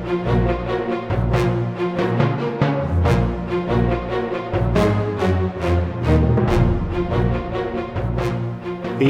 The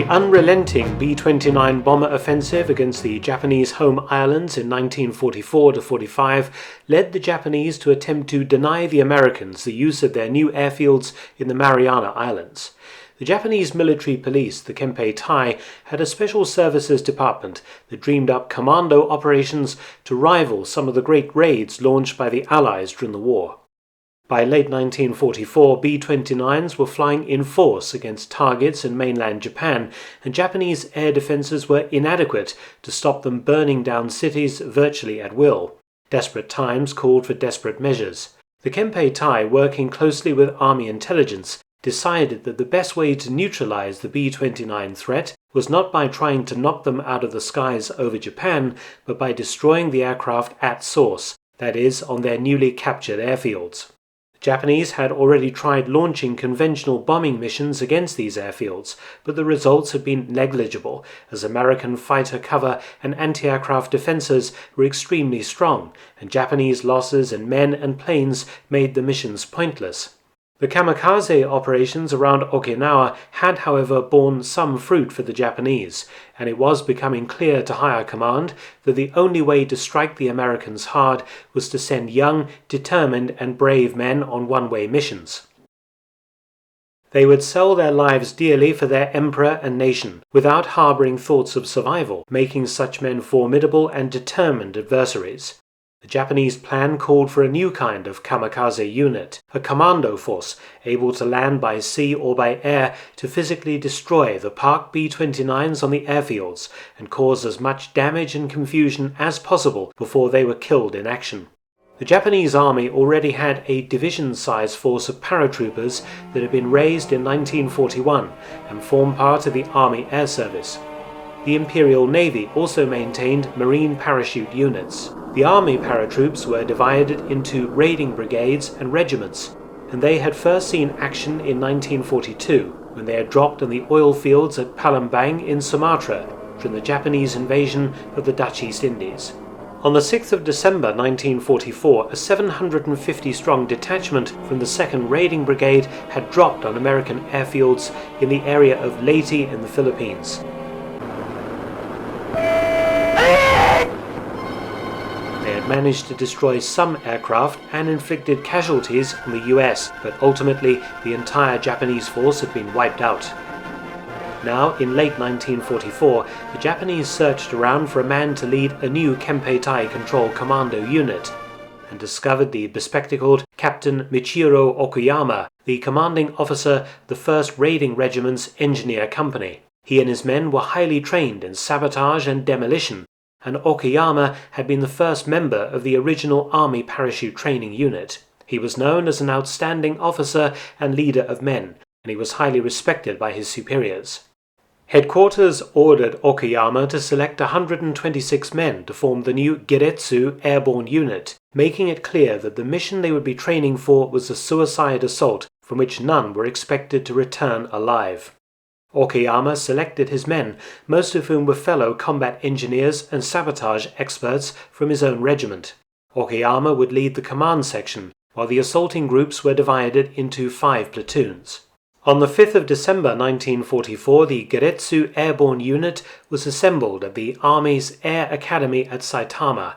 unrelenting B-29 bomber offensive against the Japanese home islands in 1944-45 led the Japanese to attempt to deny the Americans the use of their new airfields in the Mariana Islands. The Japanese military police, the Kempei-tai, had a special services department that dreamed up commando operations to rival some of the great raids launched by the Allies during the war. By late 1944, B-29s were flying in force against targets in mainland Japan, and Japanese air defenses were inadequate to stop them burning down cities virtually at will. Desperate times called for desperate measures. The Kempei-tai, working closely with Army intelligence, decided that the best way to neutralize the B-29 threat was not by trying to knock them out of the skies over Japan, but by destroying the aircraft at source, that is, on their newly captured airfields. The Japanese had already tried launching conventional bombing missions against these airfields, but the results had been negligible, as American fighter cover and anti-aircraft defenses were extremely strong, and Japanese losses in men and planes made the missions pointless. The kamikaze operations around Okinawa had, however, borne some fruit for the Japanese, and it was becoming clear to higher command that the only way to strike the Americans hard was to send young, determined and brave men on one-way missions. They would sell their lives dearly for their emperor and nation, without harboring thoughts of survival, making such men formidable and determined adversaries. The Japanese plan called for a new kind of kamikaze unit, a commando force able to land by sea or by air to physically destroy the parked B-29s on the airfields and cause as much damage and confusion as possible before they were killed in action. The Japanese army already had a division-size force of paratroopers that had been raised in 1941 and formed part of the Army Air Service. The Imperial Navy also maintained marine parachute units. The army paratroops were divided into raiding brigades and regiments, and they had first seen action in 1942 when they had dropped on the oil fields at Palembang in Sumatra during the Japanese invasion of the Dutch East Indies. On the 6th of December 1944, a 750-strong detachment from the 2nd Raiding Brigade had dropped on American airfields in the area of Leyte in the Philippines. They had managed to destroy some aircraft and inflicted casualties on the US, but ultimately the entire Japanese force had been wiped out. Now, in late 1944, the Japanese searched around for a man to lead a new Kempei-tai control commando unit, and discovered the bespectacled Captain Michiro Okuyama, the commanding officer of the 1st Raiding Regiment's engineer company. He and his men were highly trained in sabotage and demolition, and Okuyama had been the first member of the original Army Parachute Training Unit. He was known as an outstanding officer and leader of men, and he was highly respected by his superiors. Headquarters ordered Okuyama to select 126 men to form the new Geretsu Airborne unit, making it clear that the mission they would be training for was a suicide assault from which none were expected to return alive. Okuyama selected his men, most of whom were fellow combat engineers and sabotage experts from his own regiment. Okuyama would lead the command section, while the assaulting groups were divided into 5 platoons. On the 5th of December 1944, the Geretsu Airborne Unit was assembled at the Army's Air Academy at Saitama.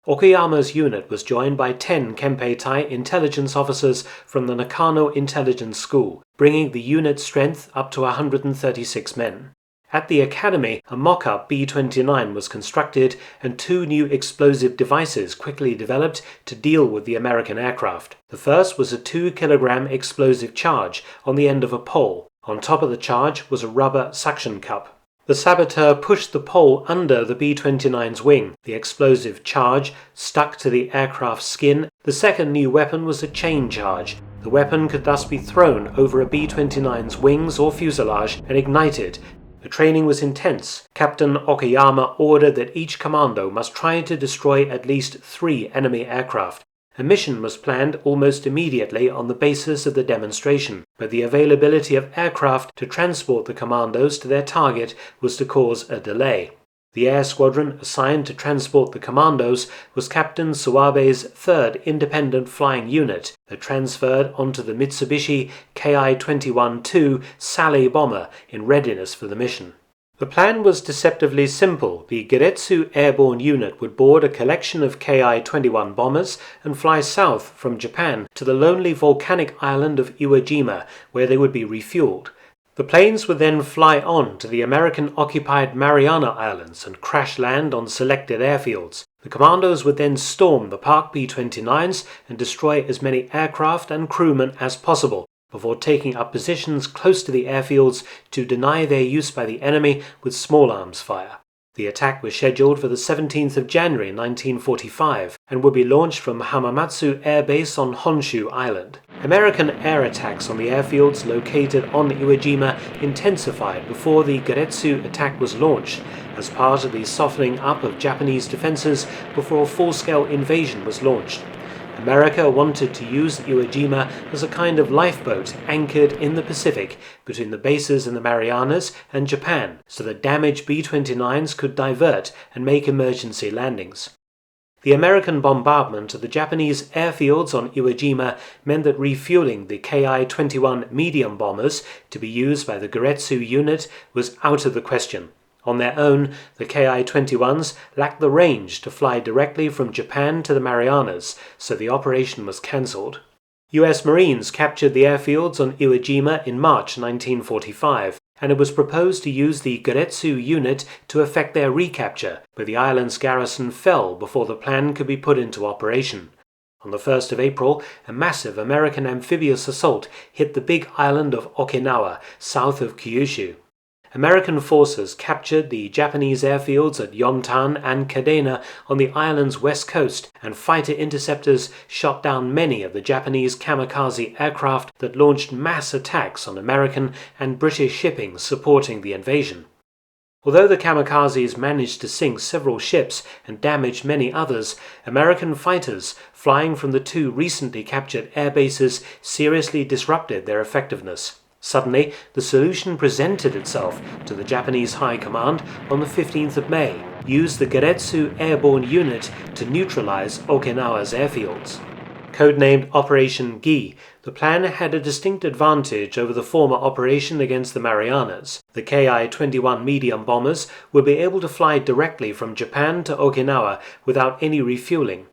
Okuyama's unit was joined by 10 Kempei-tai intelligence officers from the Nakano Intelligence School, bringing the unit's strength up to 136 men. At the academy, a mock-up B-29 was constructed and 2 new explosive devices quickly developed to deal with the American aircraft. The first was a 2-kilogram explosive charge on the end of a pole. On top of the charge was a rubber suction cup. The saboteur pushed the pole under the B-29's wing. The explosive charge stuck to the aircraft's skin. The second new weapon was a chain charge. The weapon could thus be thrown over a B-29's wings or fuselage and ignited. The training was intense. Captain Okuyama ordered that each commando must try to destroy at least 3 enemy aircraft. A mission was planned almost immediately on the basis of the demonstration, but the availability of aircraft to transport the commandos to their target was to cause a delay. The air squadron assigned to transport the commandos was Captain Suabe's 3rd Independent Flying Unit that transferred onto the Mitsubishi Ki-21-2 Sally bomber in readiness for the mission. The plan was deceptively simple. The Geretsu Airborne unit would board a collection of Ki-21 bombers and fly south from Japan to the lonely volcanic island of Iwo Jima, where they would be refueled. The planes would then fly on to the American-occupied Mariana Islands and crash land on selected airfields. The commandos would then storm the Park B-29s and destroy as many aircraft and crewmen as possible, before taking up positions close to the airfields to deny their use by the enemy with small arms fire. The attack was scheduled for the 17th of January 1945 and would be launched from Hamamatsu Air Base on Honshu Island. American air attacks on the airfields located on Iwo Jima intensified before the Geretsu attack was launched, as part of the softening up of Japanese defenses before a full-scale invasion was launched. America wanted to use Iwo Jima as a kind of lifeboat anchored in the Pacific between the bases in the Marianas and Japan, so that damaged B-29s could divert and make emergency landings. The American bombardment of the Japanese airfields on Iwo Jima meant that refueling the Ki-21 medium bombers to be used by the Geretsu unit was out of the question. On their own, the Ki-21s lacked the range to fly directly from Japan to the Marianas, so the operation was cancelled. US Marines captured the airfields on Iwo Jima in March 1945, and it was proposed to use the Geretsu unit to effect their recapture, but the island's garrison fell before the plan could be put into operation. On the 1st of April, a massive American amphibious assault hit the big island of Okinawa, south of Kyushu. American forces captured the Japanese airfields at Yontan and Kadena on the island's west coast, and fighter interceptors shot down many of the Japanese kamikaze aircraft that launched mass attacks on American and British shipping supporting the invasion. Although the kamikazes managed to sink several ships and damage many others, American fighters flying from the 2 recently captured air bases seriously disrupted their effectiveness. Suddenly, the solution presented itself to the Japanese High Command on the 15th of May. Use the Geretsu Airborne unit to neutralize Okinawa's airfields. Codenamed Operation Gi, the plan had a distinct advantage over the former operation against the Marianas. The Ki-21 medium bombers would be able to fly directly from Japan to Okinawa without any refueling.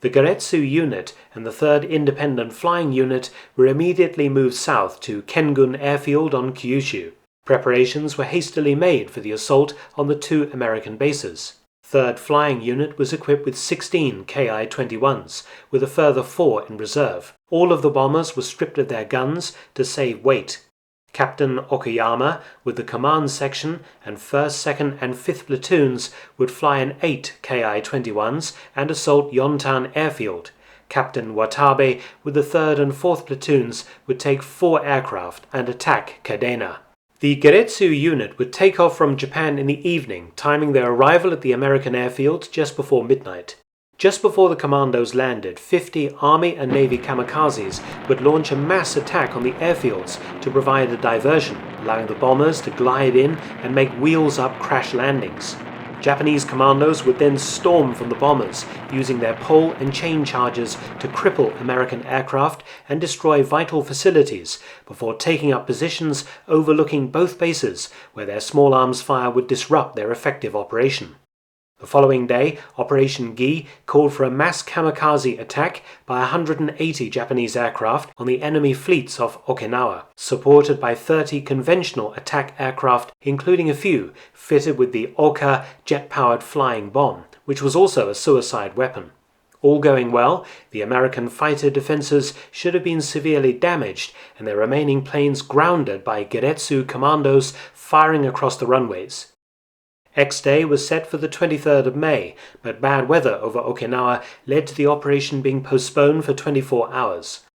The Geretsu unit and the 3rd Independent Flying Unit were immediately moved south to Kengun Airfield on Kyushu. Preparations were hastily made for the assault on the 2 American bases. 3rd Flying Unit was equipped with 16 Ki-21s, with a further 4 in reserve. All of the bombers were stripped of their guns to save weight. Captain Okuyama, with the command section and 1st, 2nd and 5th platoons, would fly in 8 Ki-21s and assault Yontan Airfield. Captain Watabe, with the 3rd and 4th platoons, would take 4 aircraft and attack Kadena. The Geretsu unit would take off from Japan in the evening, timing their arrival at the American airfield just before midnight. Just before the commandos landed, 50 Army and Navy kamikazes would launch a mass attack on the airfields to provide a diversion, allowing the bombers to glide in and make wheels-up crash landings. Japanese commandos would then storm from the bombers, using their pole and chain charges to cripple American aircraft and destroy vital facilities, before taking up positions overlooking both bases, where their small arms fire would disrupt their effective operation. The following day, Operation Gi called for a mass kamikaze attack by 180 Japanese aircraft on the enemy fleets off Okinawa, supported by 30 conventional attack aircraft, including a few fitted with the Oka jet-powered flying bomb, which was also a suicide weapon. All going well, the American fighter defenses should have been severely damaged and their remaining planes grounded by Geretsu commandos firing across the runways. X-Day was set for the 23rd of May, but bad weather over Okinawa led to the operation being postponed for 24 hours.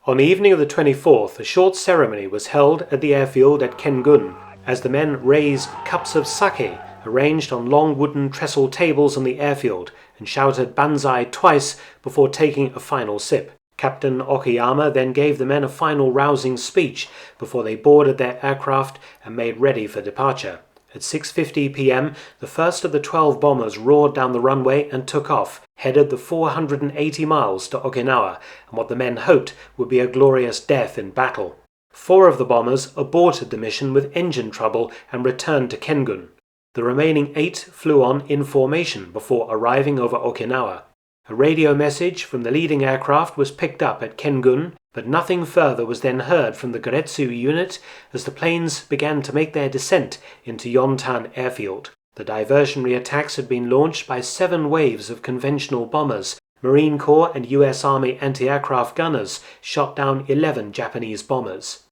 On the evening of the 24th, a short ceremony was held at the airfield at Kengun, as the men raised cups of sake arranged on long wooden trestle tables on the airfield and shouted banzai twice before taking a final sip. Captain Okuyama then gave the men a final rousing speech before they boarded their aircraft and made ready for departure. At 6:50 p.m., the first of the 12 bombers roared down the runway and took off, headed the 480 miles to Okinawa, and what the men hoped would be a glorious death in battle. 4 of the bombers aborted the mission with engine trouble and returned to Kengun. The remaining 8 flew on in formation before arriving over Okinawa. A radio message from the leading aircraft was picked up at Kengun, but nothing further was then heard from the Geretsu unit as the planes began to make their descent into Yontan airfield. The diversionary attacks had been launched by 7 waves of conventional bombers. Marine Corps and US Army anti-aircraft gunners shot down 11 Japanese bombers.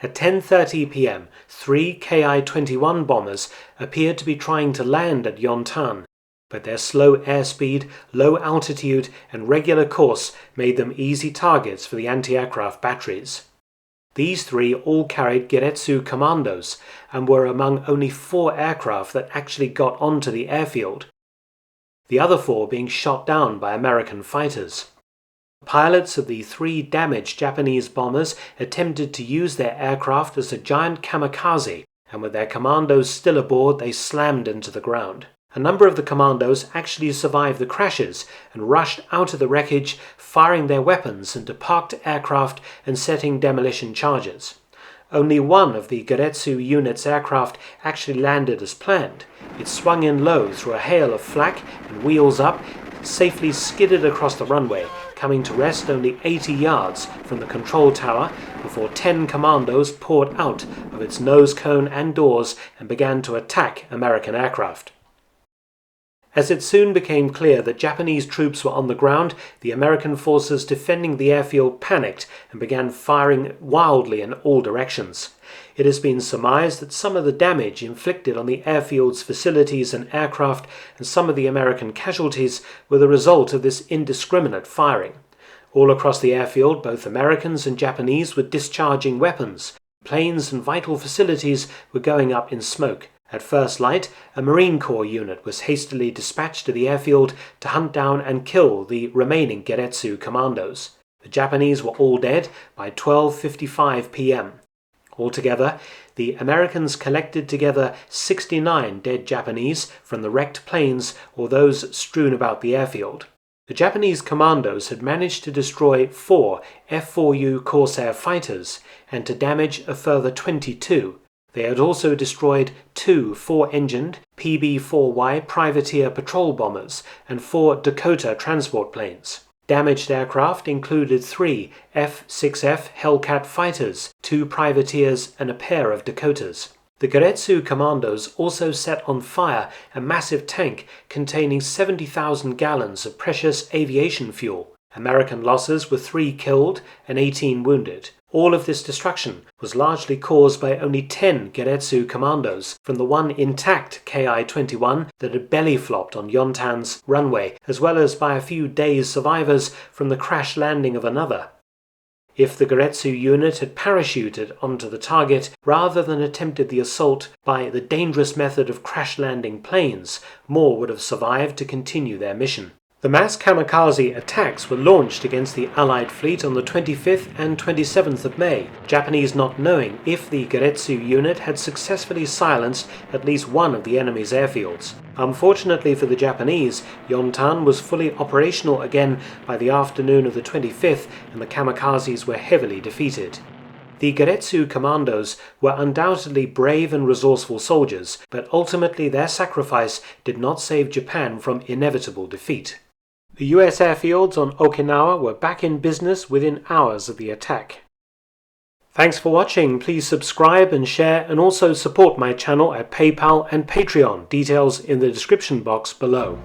At 10:30 p.m., 3 Ki-21 bombers appeared to be trying to land at Yontan, but their slow airspeed, low altitude, and regular course made them easy targets for the anti-aircraft batteries. These 3 all carried Geretsu Commandos and were among only 4 aircraft that actually got onto the airfield, the other 4 being shot down by American fighters. Pilots of the 3 damaged Japanese bombers attempted to use their aircraft as a giant kamikaze, and with their commandos still aboard, they slammed into the ground. A number of the commandos actually survived the crashes and rushed out of the wreckage, firing their weapons into parked aircraft and setting demolition charges. Only one of the Geretsu unit's aircraft actually landed as planned. It swung in low through a hail of flak and wheels up, safely skidded across the runway, coming to rest only 80 yards from the control tower before 10 commandos poured out of its nose cone and doors and began to attack American aircraft. As it soon became clear that Japanese troops were on the ground, the American forces defending the airfield panicked and began firing wildly in all directions. It has been surmised that some of the damage inflicted on the airfield's facilities and aircraft and some of the American casualties were the result of this indiscriminate firing. All across the airfield, both Americans and Japanese were discharging weapons. Planes and vital facilities were going up in smoke. At first light, a Marine Corps unit was hastily dispatched to the airfield to hunt down and kill the remaining Geretsu Commandos. The Japanese were all dead by 12:55 p.m. Altogether, the Americans collected together 69 dead Japanese from the wrecked planes or those strewn about the airfield. The Japanese commandos had managed to destroy 4 F-4U Corsair fighters and to damage a further 22. They had also destroyed 2 4-engined PB-4Y privateer patrol bombers and 4 Dakota transport planes. Damaged aircraft included 3 F-6F Hellcat fighters, 2 privateers and a pair of Dakotas. The Geretsu Commandos also set on fire a massive tank containing 70,000 gallons of precious aviation fuel. American losses were 3 killed and 18 wounded. All of this destruction was largely caused by only 10 Geretsu Commandos from the one intact Ki-21 that had belly-flopped on Yontan's runway, as well as by a few days' survivors from the crash landing of another. If the Geretsu unit had parachuted onto the target rather than attempted the assault by the dangerous method of crash-landing planes, more would have survived to continue their mission. The mass kamikaze attacks were launched against the Allied fleet on the 25th and 27th of May, Japanese not knowing if the Geretsu unit had successfully silenced at least one of the enemy's airfields. Unfortunately for the Japanese, Yontan was fully operational again by the afternoon of the 25th and the kamikazes were heavily defeated. The Geretsu Commandos were undoubtedly brave and resourceful soldiers, but ultimately their sacrifice did not save Japan from inevitable defeat. The US airfields on Okinawa were back in business within hours of the attack. Thanks for watching. Please subscribe and share, and also support my channel at PayPal and Patreon. Details in the description box below.